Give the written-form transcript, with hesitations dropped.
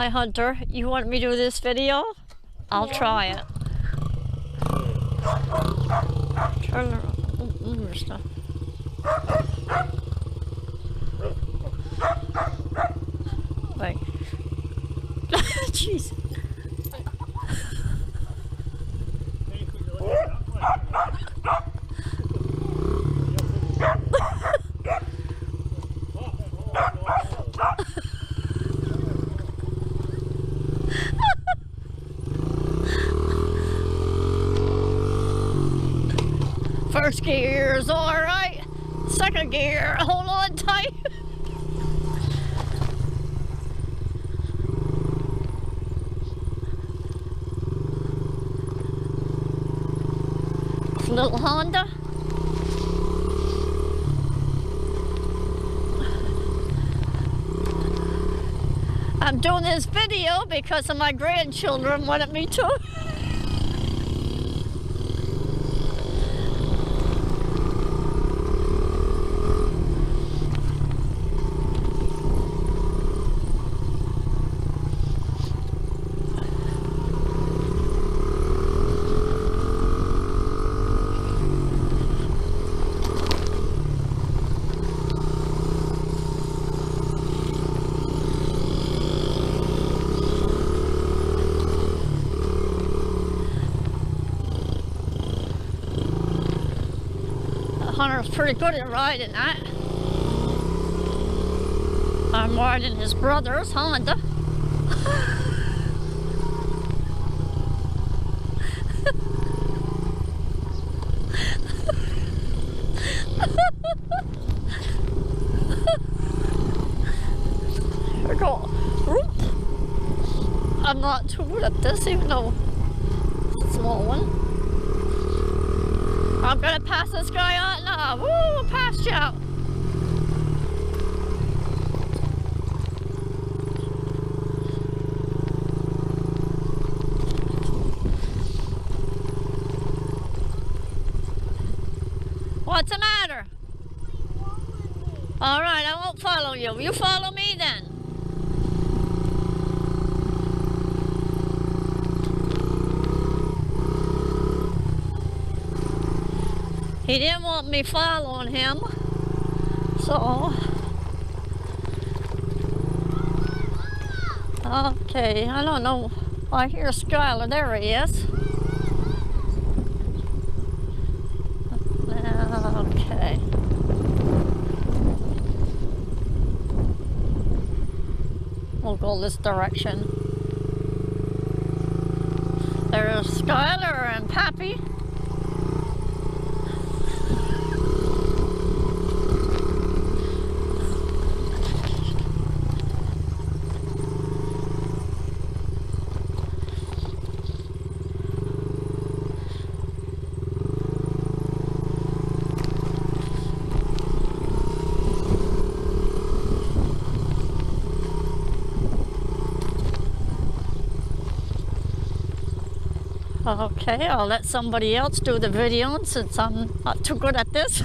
Hi Hunter, you want me to do this video? I'll try it. Turn around. Move stuff. Wait. Jeez. First gear is all right. Second gear, hold on tight. Little Honda. I'm doing this video because of my grandchildren wanted me to. Hunter's pretty good at riding that. I'm riding his brother's Honda. Here we go. I'm not too good at this, even though it's a small one. I'm gonna pass this guy out now. Woo, passed you out. What's the matter? All right, I won't follow you. You follow me then. He didn't want me following him, so. Okay, I don't know. I hear Skylar, there he is. Okay. We'll go this direction. There's Skylar and Pappy. Okay, I'll let somebody else do the video since I'm not too good at this.